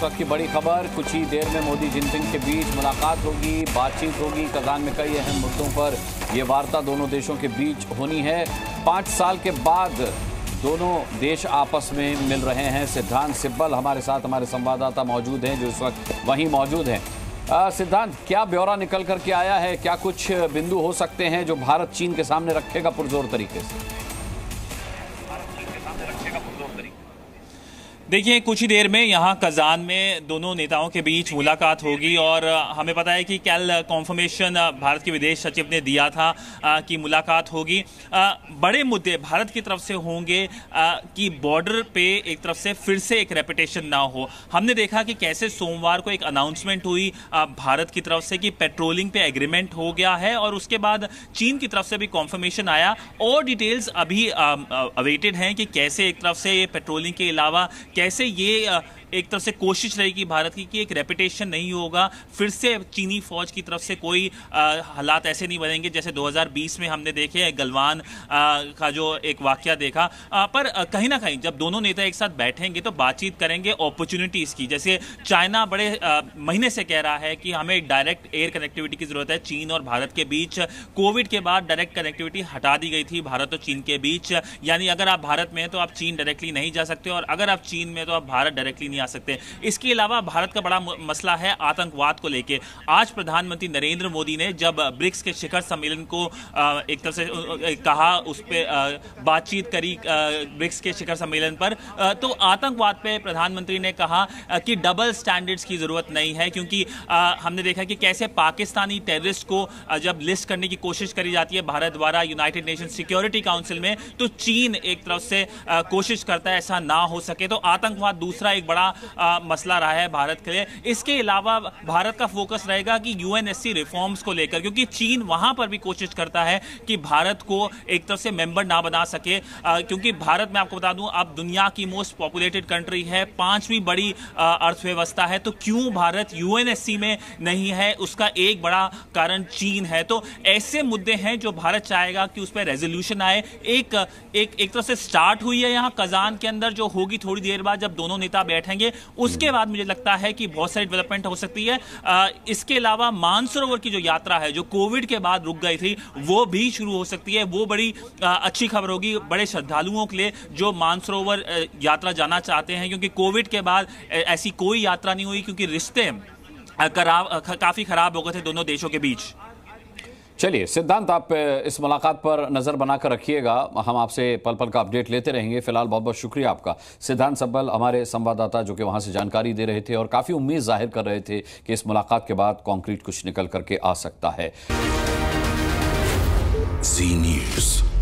वक्त की बड़ी खबर, कुछ ही देर में मोदी जिनपिंग के बीच मुलाकात होगी, बातचीत होगी। कज़ान में कई अहम मुद्दों पर यह वार्ता दोनों देशों के बीच होनी है। 5 साल के बाद दोनों देश आपस में मिल रहे हैं। सिद्धांत सिब्बल हमारे साथ, हमारे संवाददाता मौजूद हैं जो इस वक्त वहीं मौजूद हैं। सिद्धांत, क्या ब्यौरा निकल करके आया है? क्या कुछ बिंदु हो सकते हैं जो भारत चीन के सामने रखेगा पुरजोर तरीके से? देखिए, कुछ ही देर में यहाँ कज़ान में दोनों नेताओं के बीच मुलाकात होगी और हमें पता है कि कल कॉन्फर्मेशन भारत के विदेश सचिव ने दिया था कि मुलाकात होगी। बड़े मुद्दे भारत की तरफ से होंगे कि बॉर्डर पे एक तरफ से फिर से एक रेपिटेशन ना हो। हमने देखा कि कैसे सोमवार को एक अनाउंसमेंट हुई भारत की तरफ से कि पेट्रोलिंग पे एग्रीमेंट हो गया है और उसके बाद चीन की तरफ से भी कॉन्फर्मेशन आया। और डिटेल्स अभी अवेटेड हैं कि कैसे एक तरफ से ये पेट्रोलिंग के अलावा कैसे ये एक तरफ से कोशिश रहेगी भारत की कि एक रेपिटेशन नहीं होगा, फिर से चीनी फौज की तरफ से कोई हालात ऐसे नहीं बनेंगे जैसे 2020 में हमने देखे गलवान का जो एक वाकया देखा। पर कहीं ना कहीं जब दोनों नेता एक साथ बैठेंगे तो बातचीत करेंगे अपॉर्चुनिटीज़ की। जैसे चाइना बड़े महीने से कह रहा है कि हमें डायरेक्ट एयर कनेक्टिविटी की ज़रूरत है चीन और भारत के बीच। कोविड के बाद डायरेक्ट कनेक्टिविटी हटा दी गई थी भारत और चीन के बीच, यानी अगर आप भारत में हैं तो आप चीन डायरेक्टली नहीं जा सकते और अगर आप चीन में तो आप भारत डायरेक्टली नहीं आ सकते। इसके अलावा भारत का बड़ा मसला है आतंकवाद को लेके। आज प्रधानमंत्री नरेंद्र मोदी ने जब ब्रिक्स के शिखर सम्मेलन को एक तरफ से कहा, उस पर बातचीत करी ब्रिक्स के शिखर सम्मेलन पर, तो आतंकवाद पे प्रधानमंत्री ने कहा कि डबल स्टैंडर्ड्स की जरूरत नहीं है, क्योंकि हमने देखा कि कैसे पाकिस्तानी टेररिस्ट को जब लिस्ट करने की कोशिश करी जाती है भारत द्वारा यूनाइटेड नेशन सिक्योरिटी काउंसिल में, तो चीन एक तरफ से कोशिश करता है ऐसा ना हो सके। तो आतंकवाद दूसरा एक बड़ा मसला रहा है भारत के लिए। इसके अलावा भारत का फोकस रहेगा कि यूएनएससी रिफॉर्म्स को लेकर, क्योंकि चीन वहां पर भी कोशिश करता है कि भारत को एक तरफ से मेंबर ना बना सके, क्योंकि भारत, मैं आपको बता दूं, अब दुनिया की मोस्ट पॉपुलेटेड कंट्री है, 5वीं बड़ी अर्थव्यवस्था है, तो क्यों भारत यूएनएससी में नहीं है? उसका एक बड़ा कारण चीन है। तो ऐसे मुद्दे हैं जो भारत चाहेगा कि उस पर रेजोल्यूशन आए। एक तरफ से स्टार्ट हुई है यहाँ कज़ान के अंदर, जो होगी थोड़ी देर बाद जब दोनों नेता बैठेंगे। उसके बाद मुझे लगता है कि बहुत सारी डेवलपमेंट हो सकती है। इसके अलावा मानसरोवर की जो यात्रा है जो कोविड के बाद रुक गई थी, वो भी शुरू हो सकती है। वो बड़ी अच्छी खबर होगी बड़े श्रद्धालुओं के लिए जो मानसरोवर यात्रा जाना चाहते हैं, क्योंकि कोविड के बाद ऐसी कोई यात्रा नहीं हुई, क्योंकि रिश्ते काफी खराब हो गए थे दोनों देशों के बीच। चलिए सिद्धांत, आप इस मुलाकात पर नज़र बनाकर रखिएगा, हम आपसे पल पल का अपडेट लेते रहेंगे। फिलहाल बहुत बहुत शुक्रिया आपका सिद्धांत सिब्बल, हमारे संवाददाता जो कि वहां से जानकारी दे रहे थे और काफ़ी उम्मीद जाहिर कर रहे थे कि इस मुलाकात के बाद कॉन्क्रीट कुछ निकल करके आ सकता है। जी न्यूज़।